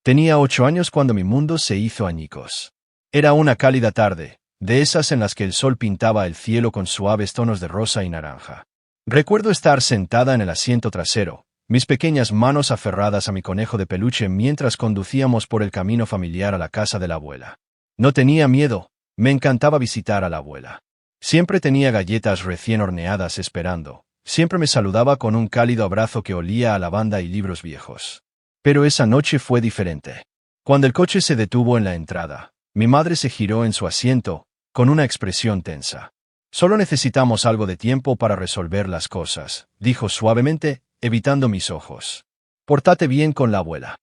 Tenía 8 años cuando mi mundo se hizo añicos. Era una cálida tarde, de esas en las que el sol pintaba el cielo con suaves tonos de rosa y naranja. Recuerdo estar sentada en el asiento trasero, mis pequeñas manos aferradas a mi conejo de peluche mientras conducíamos por el camino familiar a la casa de la abuela. No tenía miedo, me encantaba visitar a la abuela. Siempre tenía galletas recién horneadas esperando, siempre me saludaba con un cálido abrazo que olía a lavanda y libros viejos. Pero esa noche fue diferente. Cuando el coche se detuvo en la entrada, mi madre se giró en su asiento, con una expresión tensa. «Solo necesitamos algo de tiempo para resolver las cosas», dijo suavemente, evitando mis ojos. «Pórtate bien con la abuela».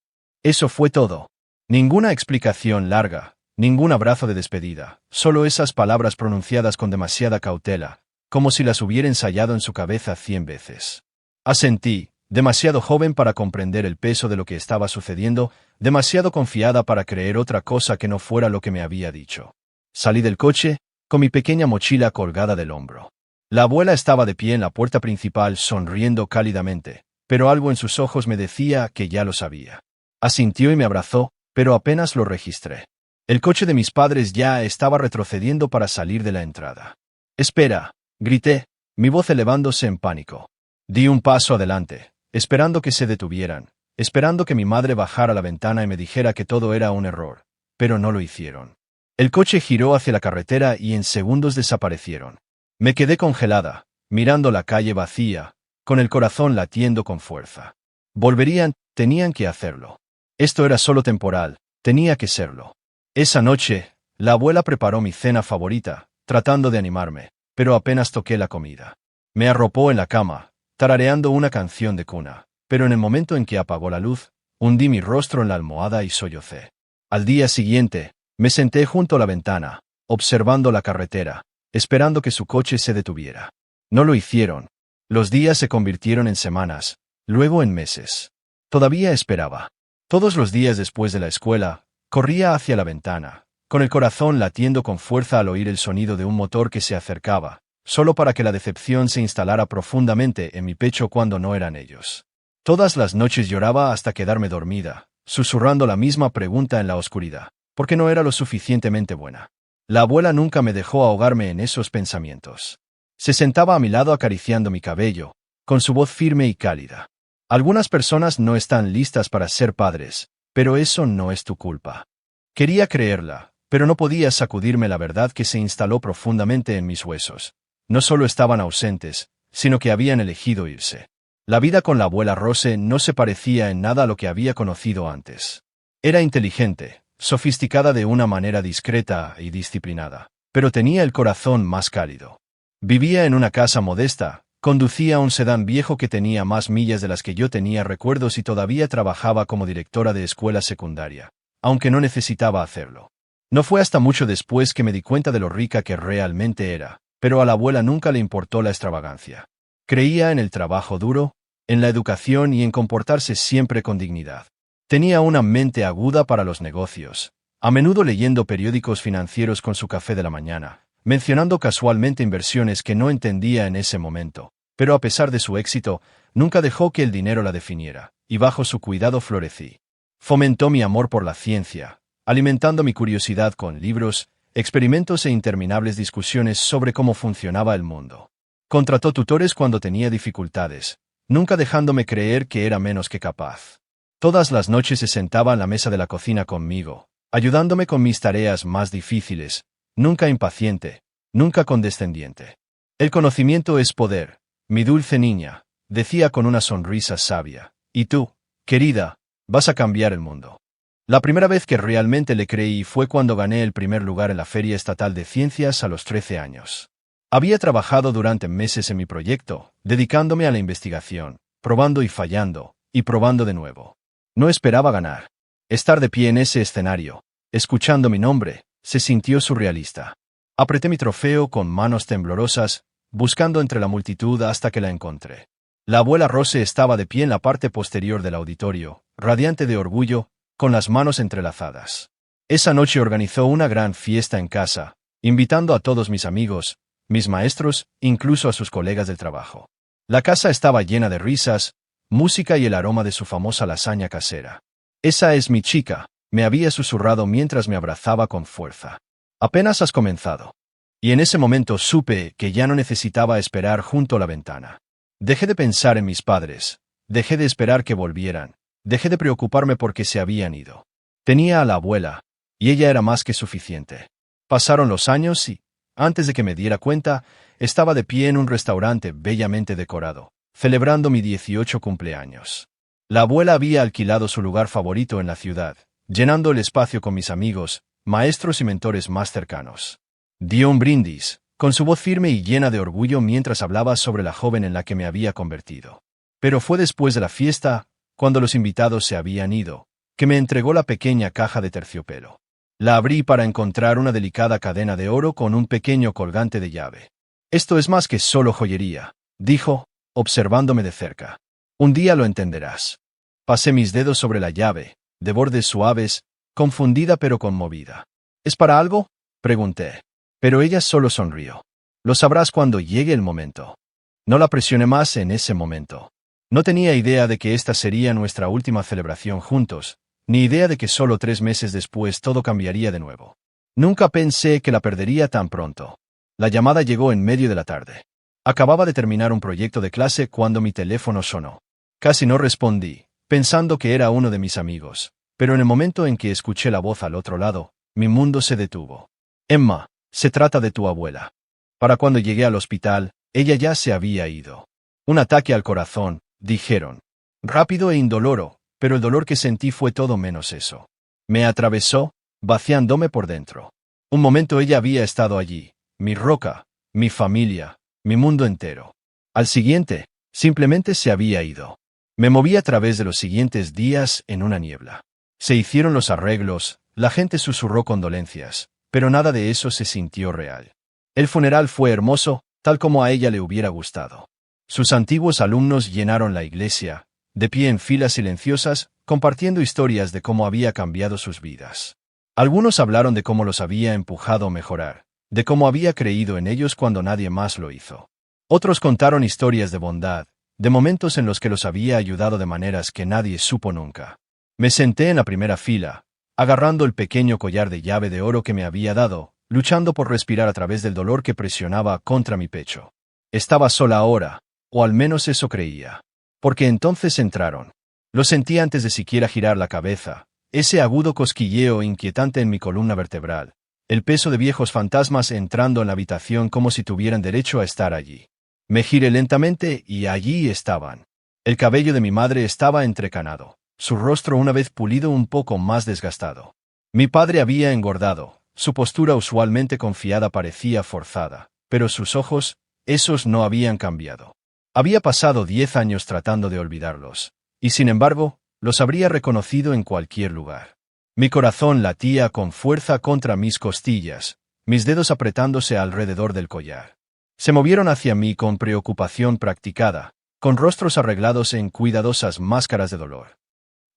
Eso fue todo. Ninguna explicación larga, ningún abrazo de despedida, solo esas palabras pronunciadas con demasiada cautela, como si las hubiera ensayado en su cabeza 100 veces. Asentí, demasiado joven para comprender el peso de lo que estaba sucediendo, demasiado confiada para creer otra cosa que no fuera lo que me había dicho. Salí del coche, con mi pequeña mochila colgada del hombro. La abuela estaba de pie en la puerta principal sonriendo cálidamente, pero algo en sus ojos me decía que ya lo sabía. Asintió y me abrazó, pero apenas lo registré. El coche de mis padres ya estaba retrocediendo para salir de la entrada. «Espera», grité, mi voz elevándose en pánico. Di un paso adelante, esperando que se detuvieran, esperando que mi madre bajara la ventana y me dijera que todo era un error, pero no lo hicieron. El coche giró hacia la carretera y en segundos desaparecieron. Me quedé congelada, mirando la calle vacía, con el corazón latiendo con fuerza. Volverían, tenían que hacerlo. Esto era solo temporal, tenía que serlo. Esa noche, la abuela preparó mi cena favorita, tratando de animarme, pero apenas toqué la comida. Me arropó en la cama, tarareando una canción de cuna, pero en el momento en que apagó la luz, hundí mi rostro en la almohada y sollocé. Al día siguiente, me senté junto a la ventana, observando la carretera, esperando que su coche se detuviera. No lo hicieron. Los días se convirtieron en semanas, luego en meses. Todavía esperaba. Todos los días después de la escuela, corría hacia la ventana, con el corazón latiendo con fuerza al oír el sonido de un motor que se acercaba, solo para que la decepción se instalara profundamente en mi pecho cuando no eran ellos. Todas las noches lloraba hasta quedarme dormida, susurrando la misma pregunta en la oscuridad. ¿Por qué no era lo suficientemente buena? La abuela nunca me dejó ahogarme en esos pensamientos. Se sentaba a mi lado acariciando mi cabello, con su voz firme y cálida. Algunas personas no están listas para ser padres, pero eso no es tu culpa. Quería creerla, pero no podía sacudirme la verdad que se instaló profundamente en mis huesos. No solo estaban ausentes, sino que habían elegido irse. La vida con la abuela Rose no se parecía en nada a lo que había conocido antes. Era inteligente, sofisticada de una manera discreta y disciplinada, pero tenía el corazón más cálido. Vivía en una casa modesta, conducía un sedán viejo que tenía más millas de las que yo tenía recuerdos y todavía trabajaba como directora de escuela secundaria, aunque no necesitaba hacerlo. No fue hasta mucho después que me di cuenta de lo rica que realmente era, pero a la abuela nunca le importó la extravagancia. Creía en el trabajo duro, en la educación y en comportarse siempre con dignidad. Tenía una mente aguda para los negocios, a menudo leyendo periódicos financieros con su café de la mañana, mencionando casualmente inversiones que no entendía en ese momento, pero a pesar de su éxito, nunca dejó que el dinero la definiera, y bajo su cuidado florecí. Fomentó mi amor por la ciencia, alimentando mi curiosidad con libros, experimentos e interminables discusiones sobre cómo funcionaba el mundo. Contrató tutores cuando tenía dificultades, nunca dejándome creer que era menos que capaz. Todas las noches se sentaba en la mesa de la cocina conmigo, ayudándome con mis tareas más difíciles, nunca impaciente, nunca condescendiente. El conocimiento es poder, mi dulce niña, decía con una sonrisa sabia, y tú, querida, vas a cambiar el mundo. La primera vez que realmente le creí fue cuando gané el primer lugar en la Feria Estatal de Ciencias a los 13 años. Había trabajado durante meses en mi proyecto, dedicándome a la investigación, probando y fallando, y probando de nuevo. No esperaba ganar. Estar de pie en ese escenario, escuchando mi nombre, se sintió surrealista. Apreté mi trofeo con manos temblorosas, buscando entre la multitud hasta que la encontré. La abuela Rose estaba de pie en la parte posterior del auditorio, radiante de orgullo, con las manos entrelazadas. Esa noche organizó una gran fiesta en casa, invitando a todos mis amigos, mis maestros, incluso a sus colegas del trabajo. La casa estaba llena de risas, música y el aroma de su famosa lasaña casera. Esa es mi chica, me había susurrado mientras me abrazaba con fuerza. Apenas has comenzado. Y en ese momento supe que ya no necesitaba esperar junto a la ventana. Dejé de pensar en mis padres, dejé de esperar que volvieran, dejé de preocuparme porque se habían ido. Tenía a la abuela, y ella era más que suficiente. Pasaron los años y, antes de que me diera cuenta, estaba de pie en un restaurante bellamente decorado, celebrando mi 18 cumpleaños. La abuela había alquilado su lugar favorito en la ciudad, llenando el espacio con mis amigos, maestros y mentores más cercanos. Dio un brindis, con su voz firme y llena de orgullo mientras hablaba sobre la joven en la que me había convertido. Pero fue después de la fiesta, cuando los invitados se habían ido, que me entregó la pequeña caja de terciopelo. La abrí para encontrar una delicada cadena de oro con un pequeño colgante de llave. Esto es más que solo joyería, dijo, observándome de cerca. Un día lo entenderás. Pasé mis dedos sobre la llave, de bordes suaves, confundida pero conmovida. ¿Es para algo?, pregunté. Pero ella solo sonrió. Lo sabrás cuando llegue el momento. No la presioné más en ese momento. No tenía idea de que esta sería nuestra última celebración juntos, ni idea de que solo 3 meses después todo cambiaría de nuevo. Nunca pensé que la perdería tan pronto. La llamada llegó en medio de la tarde. Acababa de terminar un proyecto de clase cuando mi teléfono sonó. Casi no respondí, pensando que era uno de mis amigos, pero en el momento en que escuché la voz al otro lado, mi mundo se detuvo. Emma, se trata de tu abuela. Para cuando llegué al hospital, ella ya se había ido. Un ataque al corazón, dijeron. Rápido e indoloro, pero el dolor que sentí fue todo menos eso. Me atravesó, vaciándome por dentro. Un momento ella había estado allí, mi roca, mi familia, mi mundo entero. Al siguiente, simplemente se había ido. Me moví a través de los siguientes días en una niebla. Se hicieron los arreglos, la gente susurró condolencias, pero nada de eso se sintió real. El funeral fue hermoso, tal como a ella le hubiera gustado. Sus antiguos alumnos llenaron la iglesia, de pie en filas silenciosas, compartiendo historias de cómo había cambiado sus vidas. Algunos hablaron de cómo los había empujado a mejorar, de cómo había creído en ellos cuando nadie más lo hizo. Otros contaron historias de bondad, de momentos en los que los había ayudado de maneras que nadie supo nunca. Me senté en la primera fila, agarrando el pequeño collar de llave de oro que me había dado, luchando por respirar a través del dolor que presionaba contra mi pecho. Estaba sola ahora, o al menos eso creía. Porque entonces entraron. Lo sentí antes de siquiera girar la cabeza, ese agudo cosquilleo inquietante en mi columna vertebral, el peso de viejos fantasmas entrando en la habitación como si tuvieran derecho a estar allí. Me giré lentamente y allí estaban. El cabello de mi madre estaba entrecanado, su rostro una vez pulido un poco más desgastado. Mi padre había engordado, su postura usualmente confiada parecía forzada, pero sus ojos, esos no habían cambiado. Había pasado 10 años tratando de olvidarlos, y sin embargo, los habría reconocido en cualquier lugar. Mi corazón latía con fuerza contra mis costillas, mis dedos apretándose alrededor del collar. Se movieron hacia mí con preocupación practicada, con rostros arreglados en cuidadosas máscaras de dolor.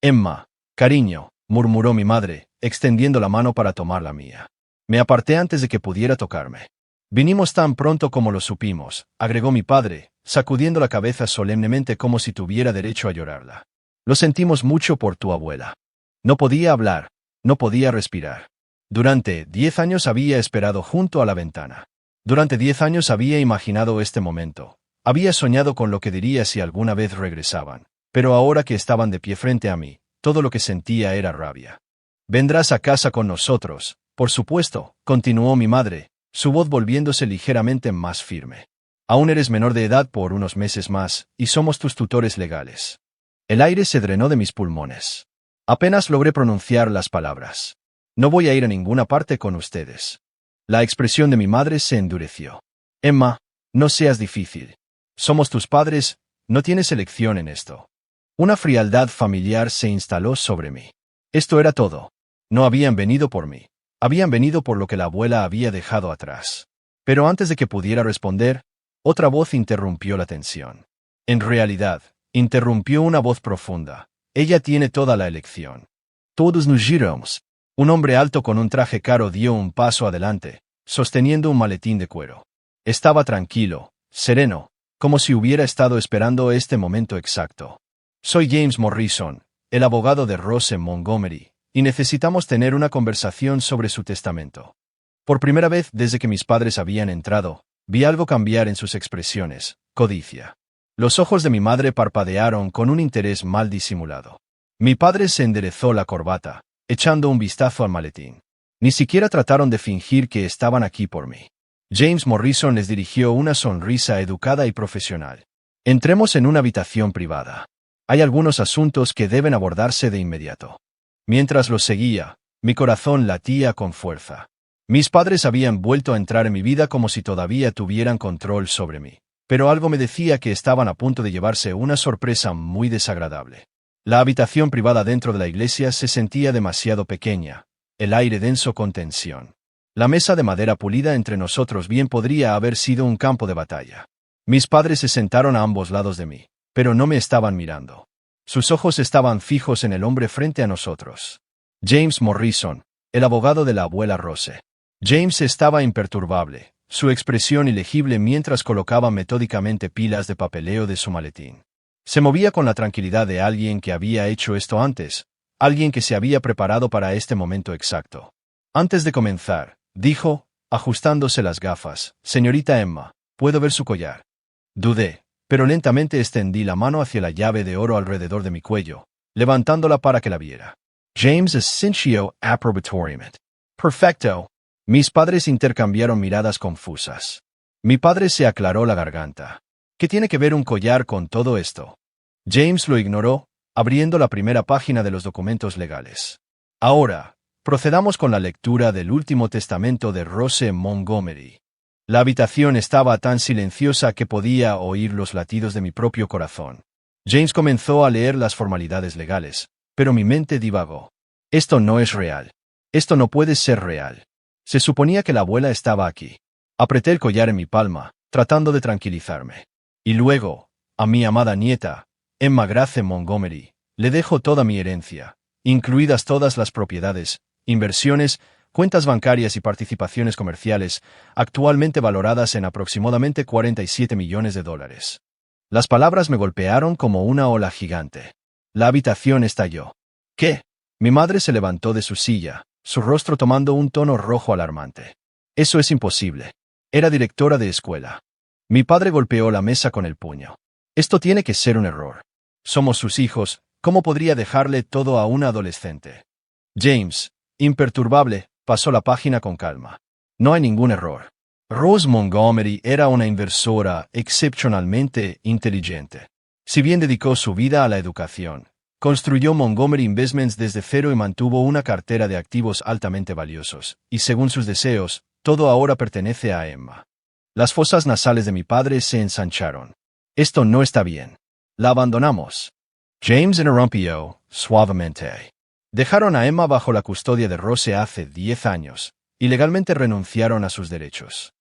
Emma, cariño, murmuró mi madre, extendiendo la mano para tomar la mía. Me aparté antes de que pudiera tocarme. Vinimos tan pronto como lo supimos, agregó mi padre, sacudiendo la cabeza solemnemente como si tuviera derecho a llorarla. Lo sentimos mucho por tu abuela. No podía hablar, no podía respirar. Durante 10 años había esperado junto a la ventana. Durante 10 años había imaginado este momento. Había soñado con lo que diría si alguna vez regresaban. Pero ahora que estaban de pie frente a mí, todo lo que sentía era rabia. Vendrás a casa con nosotros, por supuesto, continuó mi madre, su voz volviéndose ligeramente más firme. Aún eres menor de edad por unos meses más, y somos tus tutores legales. El aire se drenó de mis pulmones. Apenas logré pronunciar las palabras. No voy a ir a ninguna parte con ustedes. La expresión de mi madre se endureció. Emma, no seas difícil. Somos tus padres, no tienes elección en esto. Una frialdad familiar se instaló sobre mí. Esto era todo. No habían venido por mí. Habían venido por lo que la abuela había dejado atrás. Pero antes de que pudiera responder, otra voz interrumpió la tensión. En realidad, interrumpió una voz profunda. Ella tiene toda la elección. Todos nos giramos. Un hombre alto con un traje caro dio un paso adelante, sosteniendo un maletín de cuero. Estaba tranquilo, sereno, como si hubiera estado esperando este momento exacto. Soy James Morrison, el abogado de Rose Montgomery, y necesitamos tener una conversación sobre su testamento. Por primera vez desde que mis padres habían entrado, vi algo cambiar en sus expresiones: codicia. Los ojos de mi madre parpadearon con un interés mal disimulado. Mi padre se enderezó la corbata, echando un vistazo al maletín. Ni siquiera trataron de fingir que estaban aquí por mí. James Morrison les dirigió una sonrisa educada y profesional. Entremos en una habitación privada. Hay algunos asuntos que deben abordarse de inmediato. Mientras los seguía, mi corazón latía con fuerza. Mis padres habían vuelto a entrar en mi vida como si todavía tuvieran control sobre mí. Pero algo me decía que estaban a punto de llevarse una sorpresa muy desagradable. La habitación privada dentro de la iglesia se sentía demasiado pequeña, el aire denso con tensión. La mesa de madera pulida entre nosotros bien podría haber sido un campo de batalla. Mis padres se sentaron a ambos lados de mí, pero no me estaban mirando. Sus ojos estaban fijos en el hombre frente a nosotros. James Morrison, el abogado de la abuela Rose. James estaba imperturbable, su expresión ilegible mientras colocaba metódicamente pilas de papeleo de su maletín. Se movía con la tranquilidad de alguien que había hecho esto antes, alguien que se había preparado para este momento exacto. Antes de comenzar, dijo, ajustándose las gafas: «Señorita Emma, ¿puedo ver su collar?» Dudé, pero lentamente extendí la mano hacia la llave de oro alrededor de mi cuello, levantándola para que la viera. James assenció aprobatoriamente. «Perfecto». Mis padres intercambiaron miradas confusas. Mi padre se aclaró la garganta. ¿Qué tiene que ver un collar con todo esto? James lo ignoró, abriendo la primera página de los documentos legales. Ahora, procedamos con la lectura del último testamento de Rose Montgomery. La habitación estaba tan silenciosa que podía oír los latidos de mi propio corazón. James comenzó a leer las formalidades legales, pero mi mente divagó. Esto no es real. Esto no puede ser real. Se suponía que la abuela estaba aquí. Apreté el collar en mi palma, tratando de tranquilizarme. Y luego, a mi amada nieta, Emma Grace Montgomery, le dejo toda mi herencia, incluidas todas las propiedades, inversiones, cuentas bancarias y participaciones comerciales, actualmente valoradas en aproximadamente $47 millones. Las palabras me golpearon como una ola gigante. La habitación estalló. ¿Qué? Mi madre se levantó de su silla, su rostro tomando un tono rojo alarmante. Eso es imposible. Era directora de escuela. Mi padre golpeó la mesa con el puño. Esto tiene que ser un error. Somos sus hijos, ¿cómo podría dejarle todo a una adolescente? James, imperturbable, pasó la página con calma. No hay ningún error. Rose Montgomery era una inversora excepcionalmente inteligente. Si bien dedicó su vida a la educación, construyó Montgomery Investments desde cero y mantuvo una cartera de activos altamente valiosos, y según sus deseos, todo ahora pertenece a Emma. Las fosas nasales de mi padre se ensancharon. Esto no está bien. La abandonamos. James interrumpió, suavemente. Dejaron a Emma bajo la custodia de Rose hace 10 años, y legalmente renunciaron a sus derechos.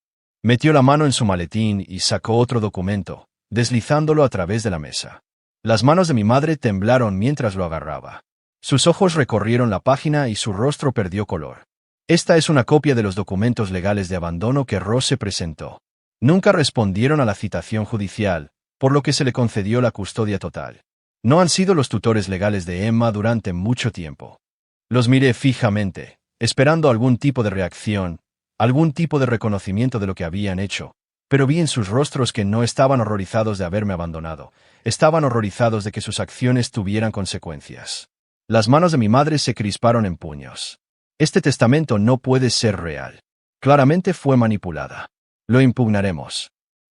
Metió la mano en su maletín y sacó otro documento, deslizándolo a través de la mesa. Las manos de mi madre temblaron mientras lo agarraba. Sus ojos recorrieron la página y su rostro perdió color. Esta es una copia de los documentos legales de abandono que Rose presentó. Nunca respondieron a la citación judicial, por lo que se le concedió la custodia total. No han sido los tutores legales de Emma durante mucho tiempo. Los miré fijamente, esperando algún tipo de reacción, algún tipo de reconocimiento de lo que habían hecho, pero vi en sus rostros que no estaban horrorizados de haberme abandonado, estaban horrorizados de que sus acciones tuvieran consecuencias. Las manos de mi madre se crisparon en puños. Este testamento no puede ser real. Claramente fue manipulada. Lo impugnaremos.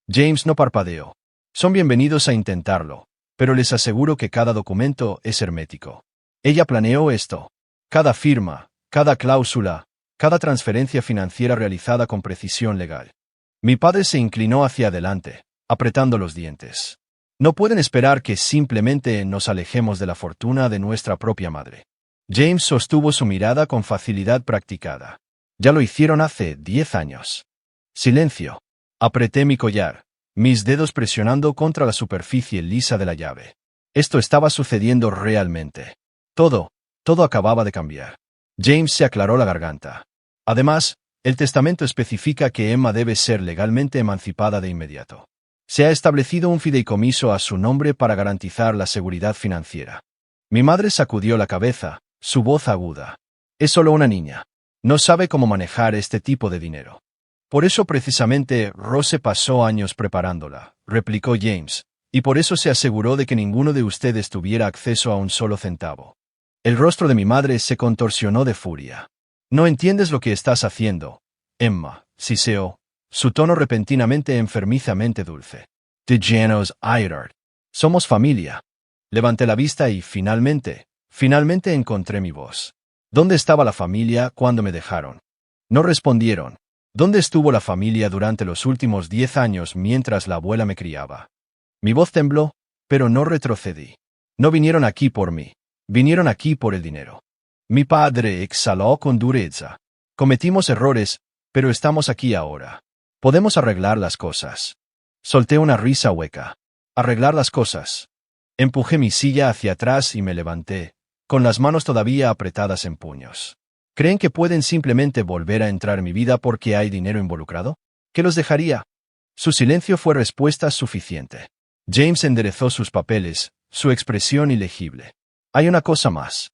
James no parpadeó. Son bienvenidos a intentarlo, pero les aseguro que cada documento es hermético. Ella planeó esto. Cada firma, cada cláusula, cada transferencia financiera realizada con precisión legal. Mi padre se inclinó hacia adelante, apretando los dientes. No pueden esperar que simplemente nos alejemos de la fortuna de nuestra propia madre. James sostuvo su mirada con facilidad practicada. Ya lo hicieron hace 10 años. Silencio. Apreté mi collar, mis dedos presionando contra la superficie lisa de la llave. Esto estaba sucediendo realmente. Todo acababa de cambiar. James se aclaró la garganta. Además, el testamento especifica que Emma debe ser legalmente emancipada de inmediato. Se ha establecido un fideicomiso a su nombre para garantizar la seguridad financiera. Mi madre sacudió la cabeza, su voz aguda. Es solo una niña. No sabe cómo manejar este tipo de dinero. Por eso precisamente Rose pasó años preparándola, replicó James, y por eso se aseguró de que ninguno de ustedes tuviera acceso a un solo centavo. El rostro de mi madre se contorsionó de furia. No entiendes lo que estás haciendo, Emma, siseó, su tono repentinamente enfermizamente dulce. De Janos Irard. Somos familia. Levanté la vista y finalmente encontré mi voz. ¿Dónde estaba la familia cuando me dejaron? No respondieron. ¿Dónde estuvo la familia durante los últimos 10 años mientras la abuela me criaba? Mi voz tembló, pero no retrocedí. No vinieron aquí por mí. Vinieron aquí por el dinero. Mi padre exhaló con dureza. Cometimos errores, pero estamos aquí ahora. Podemos arreglar las cosas. Solté una risa hueca. Arreglar las cosas. Empujé mi silla hacia atrás y me levanté, con las manos todavía apretadas en puños. ¿Creen que pueden simplemente volver a entrar en mi vida porque hay dinero involucrado? ¿Qué los dejaría? Su silencio fue respuesta suficiente. James enderezó sus papeles, su expresión ilegible. Hay una cosa más.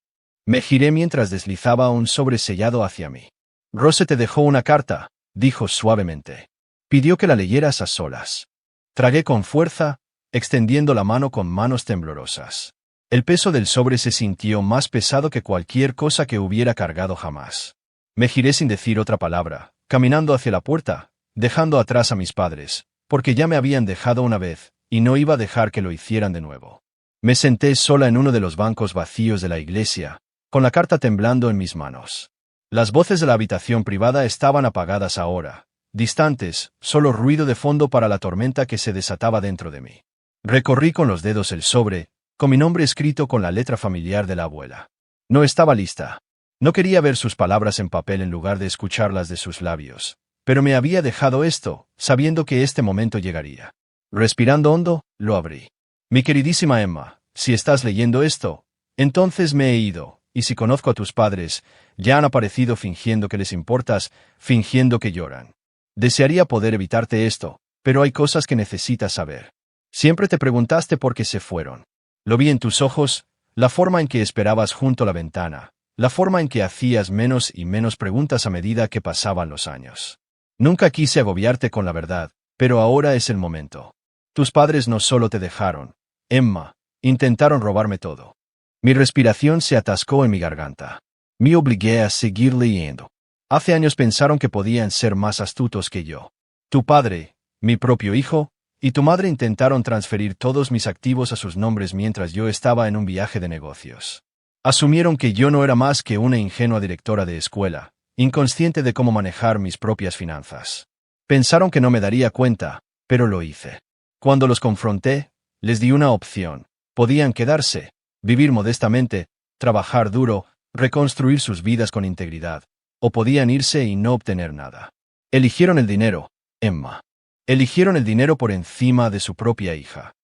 Me giré mientras deslizaba un sobre sellado hacia mí. Rose te dejó una carta, dijo suavemente. Pidió que la leyeras a solas. Tragué con fuerza, extendiendo la mano con manos temblorosas. El peso del sobre se sintió más pesado que cualquier cosa que hubiera cargado jamás. Me giré sin decir otra palabra, caminando hacia la puerta, dejando atrás a mis padres, porque ya me habían dejado una vez, y no iba a dejar que lo hicieran de nuevo. Me senté sola en uno de los bancos vacíos de la iglesia, con la carta temblando en mis manos. Las voces de la habitación privada estaban apagadas ahora, distantes, solo ruido de fondo para la tormenta que se desataba dentro de mí. Recorrí con los dedos el sobre, con mi nombre escrito con la letra familiar de la abuela. No estaba lista. No quería ver sus palabras en papel en lugar de escucharlas de sus labios, pero me había dejado esto, sabiendo que este momento llegaría. Respirando hondo, lo abrí. Mi queridísima Emma, si estás leyendo esto, entonces me he ido, y si conozco a tus padres, ya han aparecido fingiendo que les importas, fingiendo que lloran. Desearía poder evitarte esto, pero hay cosas que necesitas saber. Siempre te preguntaste por qué se fueron. Lo vi en tus ojos, la forma en que esperabas junto a la ventana, la forma en que hacías menos y menos preguntas a medida que pasaban los años. Nunca quise agobiarte con la verdad, pero ahora es el momento. Tus padres no solo te dejaron, Emma, intentaron robarme todo. Mi respiración se atascó en mi garganta. Me obligué a seguir leyendo. Hace años pensaron que podían ser más astutos que yo. Tu padre, mi propio hijo, y tu madre intentaron transferir todos mis activos a sus nombres mientras yo estaba en un viaje de negocios. Asumieron que yo no era más que una ingenua directora de escuela, inconsciente de cómo manejar mis propias finanzas. Pensaron que no me daría cuenta, pero lo hice. Cuando los confronté, les di una opción. Podían quedarse, vivir modestamente, trabajar duro, reconstruir sus vidas con integridad, o podían irse y no obtener nada. Eligieron el dinero, Emma. Eligieron el dinero por encima de su propia hija.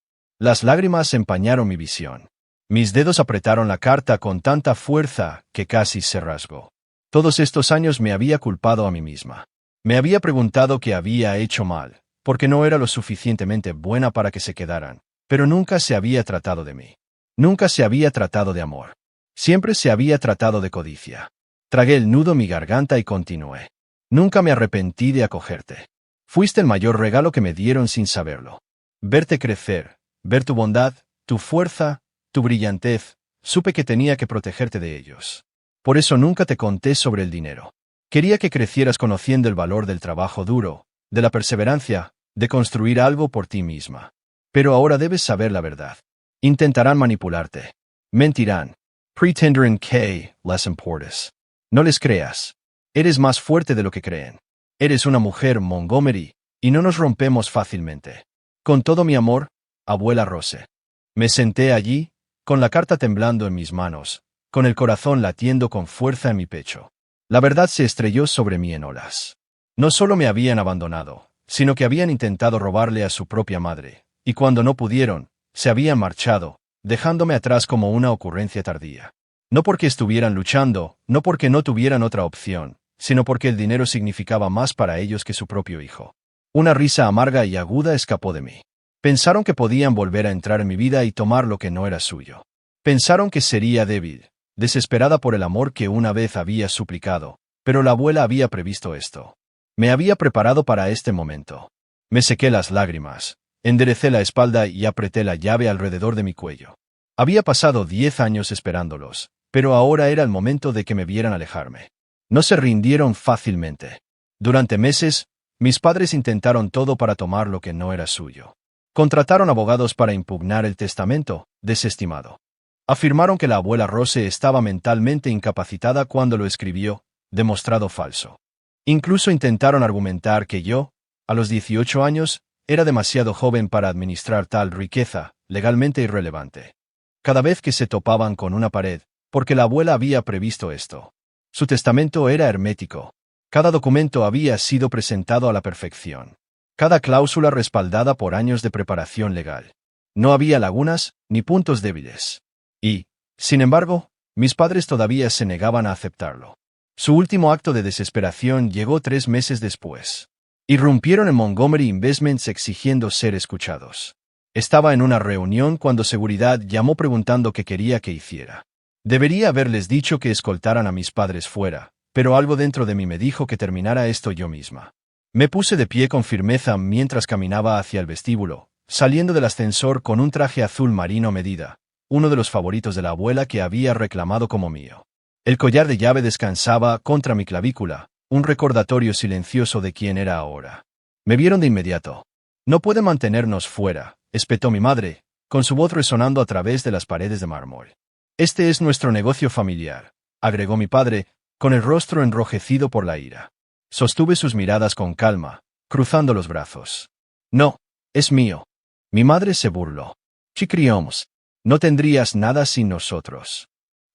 Las lágrimas empañaron mi visión. Mis dedos apretaron la carta con tanta fuerza que casi se rasgó. Todos estos años me había culpado a mí misma. Me había preguntado qué había hecho mal, porque no era lo suficientemente buena para que se quedaran, pero nunca se había tratado de mí. Nunca se había tratado de amor. Siempre se había tratado de codicia. Tragué el nudo en mi garganta y continué. Nunca me arrepentí de acogerte. Fuiste el mayor regalo que me dieron sin saberlo. Verte crecer, ver tu bondad, tu fuerza, tu brillantez, supe que tenía que protegerte de ellos. Por eso nunca te conté sobre el dinero. Quería que crecieras conociendo el valor del trabajo duro, de la perseverancia, de construir algo por ti misma. Pero ahora debes saber la verdad. Intentarán manipularte. Mentirán. Pretenderen que les importes. No les creas. Eres más fuerte de lo que creen. Eres una mujer, Montgomery, y no nos rompemos fácilmente. Con todo mi amor, abuela Rose. Me senté allí, con la carta temblando en mis manos, con el corazón latiendo con fuerza en mi pecho. La verdad se estrelló sobre mí en olas. No solo me habían abandonado, sino que habían intentado robarle a su propia madre, y cuando no pudieron, se habían marchado, dejándome atrás como una ocurrencia tardía. No porque estuvieran luchando, no porque no tuvieran otra opción, sino porque el dinero significaba más para ellos que su propio hijo. Una risa amarga y aguda escapó de mí. Pensaron que podían volver a entrar en mi vida y tomar lo que no era suyo. Pensaron que sería débil, desesperada por el amor que una vez había suplicado, pero la abuela había previsto esto. Me había preparado para este momento. Me sequé las lágrimas, enderecé la espalda y apreté la llave alrededor de mi cuello. Había pasado 10 años esperándolos, pero ahora era el momento de que me vieran alejarme. No se rindieron fácilmente. Durante meses, mis padres intentaron todo para tomar lo que no era suyo. Contrataron abogados para impugnar el testamento, desestimado. Afirmaron que la abuela Rose estaba mentalmente incapacitada cuando lo escribió, demostrado falso. Incluso intentaron argumentar que yo, a los 18 años, era demasiado joven para administrar tal riqueza, legalmente irrelevante. Cada vez que se topaban con una pared, porque la abuela había previsto esto. Su testamento era hermético. Cada documento había sido presentado a la perfección. Cada cláusula respaldada por años de preparación legal. No había lagunas ni puntos débiles. Y, sin embargo, mis padres todavía se negaban a aceptarlo. Su último acto de desesperación llegó 3 meses después. Irrumpieron en Montgomery Investments exigiendo ser escuchados. Estaba en una reunión cuando seguridad llamó preguntando qué quería que hiciera. Debería haberles dicho que escoltaran a mis padres fuera, pero algo dentro de mí me dijo que terminara esto yo misma. Me puse de pie con firmeza mientras caminaba hacia el vestíbulo, saliendo del ascensor con un traje azul marino a medida, uno de los favoritos de la abuela que había reclamado como mío. El collar de llave descansaba contra mi clavícula, un recordatorio silencioso de quién era ahora. Me vieron de inmediato. «No puede mantenernos fuera», espetó mi madre, con su voz resonando a través de las paredes de mármol. «Este es nuestro negocio familiar», agregó mi padre, con el rostro enrojecido por la ira. Sostuve sus miradas con calma, cruzando los brazos. «No, es mío». Mi madre se burló. «Chicrioms, no tendrías nada sin nosotros».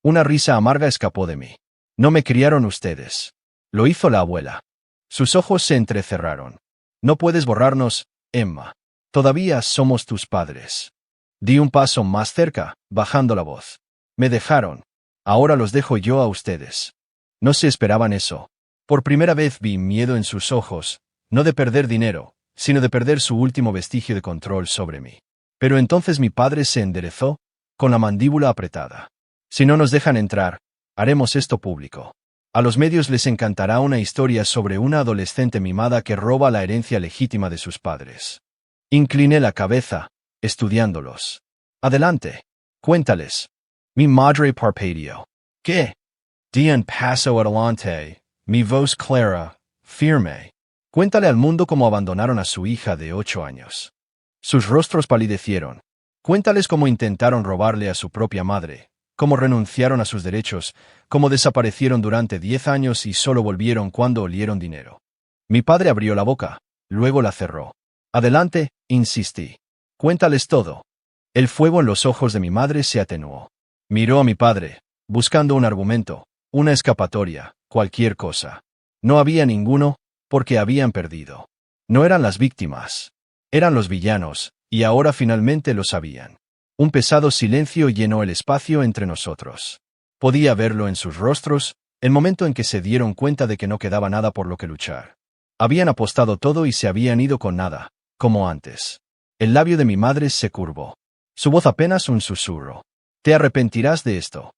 Una risa amarga escapó de mí. «No me criaron ustedes». Lo hizo la abuela. Sus ojos se entrecerraron. «No puedes borrarnos, Emma. Todavía somos tus padres». Di un paso más cerca, bajando la voz. «Me dejaron. Ahora los dejo yo a ustedes». No se esperaban eso. Por primera vez vi miedo en sus ojos, no de perder dinero, sino de perder su último vestigio de control sobre mí. Pero entonces mi padre se enderezó, con la mandíbula apretada. «Si no nos dejan entrar, haremos esto público. A los medios les encantará una historia sobre una adolescente mimada que roba la herencia legítima de sus padres». Incliné la cabeza, estudiándolos. «Adelante. Cuéntales». Mi madre parpadeó. «¿Qué?» Di un paso adelante, mi voz clara, firme. «Cuéntale al mundo cómo abandonaron a su hija de 8 años». Sus rostros palidecieron. «Cuéntales cómo intentaron robarle a su propia madre, cómo renunciaron a sus derechos, cómo desaparecieron durante 10 años y solo volvieron cuando olieron dinero». Mi padre abrió la boca, luego la cerró. «Adelante», insistí. «Cuéntales todo». El fuego en los ojos de mi madre se atenuó. Miró a mi padre, buscando un argumento, una escapatoria, cualquier cosa. No había ninguno, porque habían perdido. No eran las víctimas. Eran los villanos, y ahora finalmente lo sabían. Un pesado silencio llenó el espacio entre nosotros. Podía verlo en sus rostros, el momento en que se dieron cuenta de que no quedaba nada por lo que luchar. Habían apostado todo y se habían ido con nada, como antes. El labio de mi madre se curvó. Su voz apenas un susurro. «Te arrepentirás de esto».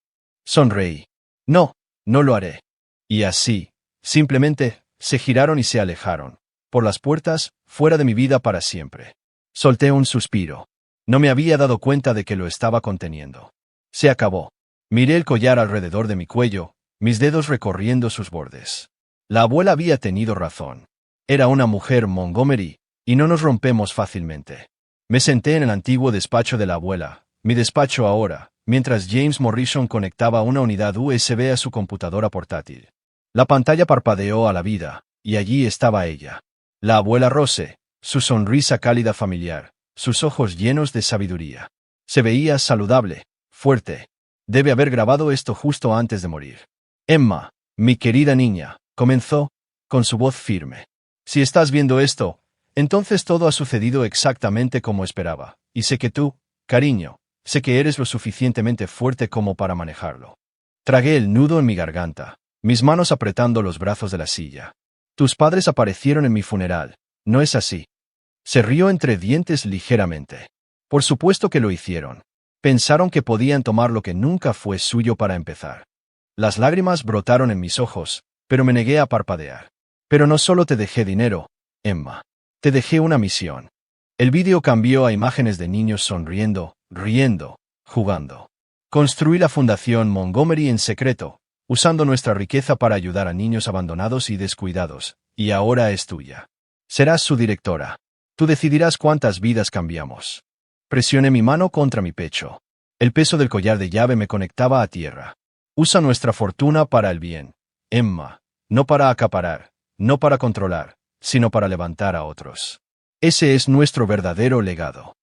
Sonreí. «No, no lo haré». Y así, simplemente, se giraron y se alejaron. Por las puertas, fuera de mi vida para siempre. Solté un suspiro. No me había dado cuenta de que lo estaba conteniendo. Se acabó. Miré el collar alrededor de mi cuello, mis dedos recorriendo sus bordes. La abuela había tenido razón. Era una mujer Montgomery, y no nos rompemos fácilmente. Me senté en el antiguo despacho de la abuela, mi despacho ahora, mientras James Morrison conectaba una unidad USB a su computadora portátil. La pantalla parpadeó a la vida, y allí estaba ella. La abuela Rose, su sonrisa cálida familiar, sus ojos llenos de sabiduría. Se veía saludable, fuerte. Debe haber grabado esto justo antes de morir. «Emma, mi querida niña», comenzó, con su voz firme. «Si estás viendo esto, entonces todo ha sucedido exactamente como esperaba, y sé que tú, cariño, sé que eres lo suficientemente fuerte como para manejarlo». Tragué el nudo en mi garganta, mis manos apretando los brazos de la silla. «Tus padres aparecieron en mi funeral, ¿no es así?» Se rió entre dientes ligeramente. «Por supuesto que lo hicieron. Pensaron que podían tomar lo que nunca fue suyo para empezar. Las lágrimas brotaron en mis ojos, pero me negué a parpadear. Pero no solo te dejé dinero, Emma. Te dejé una misión. El vídeo cambió a imágenes de niños sonriendo, riendo, jugando. Construí la Fundación Montgomery en secreto, usando nuestra riqueza para ayudar a niños abandonados y descuidados, y ahora es tuya. Serás su directora. Tú decidirás cuántas vidas cambiamos. Presioné mi mano contra mi pecho. El peso del collar de llave me conectaba a tierra. Usa nuestra fortuna para el bien, Emma, no para acaparar, no para controlar, sino para levantar a otros. Ese es nuestro verdadero legado.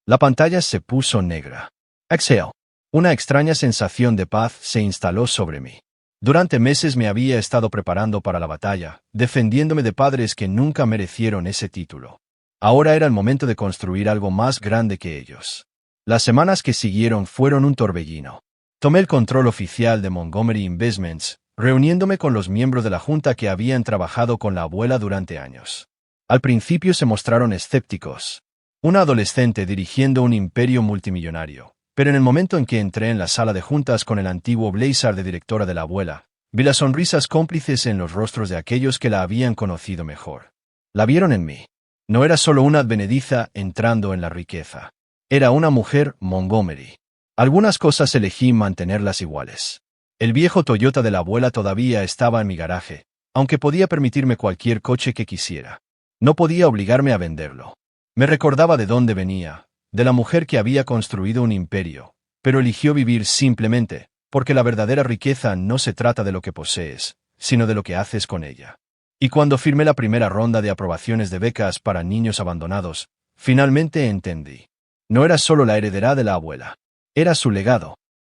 La pantalla se puso negra. Exhale. Una extraña sensación de paz se instaló sobre mí. Durante meses me había estado preparando para la batalla, defendiéndome de padres que nunca merecieron ese título. Ahora era el momento de construir algo más grande que ellos. Las semanas que siguieron fueron un torbellino. Tomé el control oficial de Montgomery Investments, reuniéndome con los miembros de la junta que habían trabajado con la abuela durante años. Al principio se mostraron escépticos. Una adolescente dirigiendo un imperio multimillonario. Pero en el momento en que entré en la sala de juntas con el antiguo blazer de directora de la abuela, vi las sonrisas cómplices en los rostros de aquellos que la habían conocido mejor. La vieron en mí. No era solo una advenediza entrando en la riqueza. Era una mujer Montgomery. Algunas cosas elegí mantenerlas iguales. El viejo Toyota de la abuela todavía estaba en mi garaje, aunque podía permitirme cualquier coche que quisiera. No podía obligarme a venderlo. Me recordaba de dónde venía, de la mujer que había construido un imperio, pero eligió vivir simplemente, porque la verdadera riqueza no se trata de lo que posees, sino de lo que haces con ella. Y cuando firmé la primera ronda de aprobaciones de becas para niños abandonados, finalmente entendí. No era solo la heredera de la abuela. Era su legado.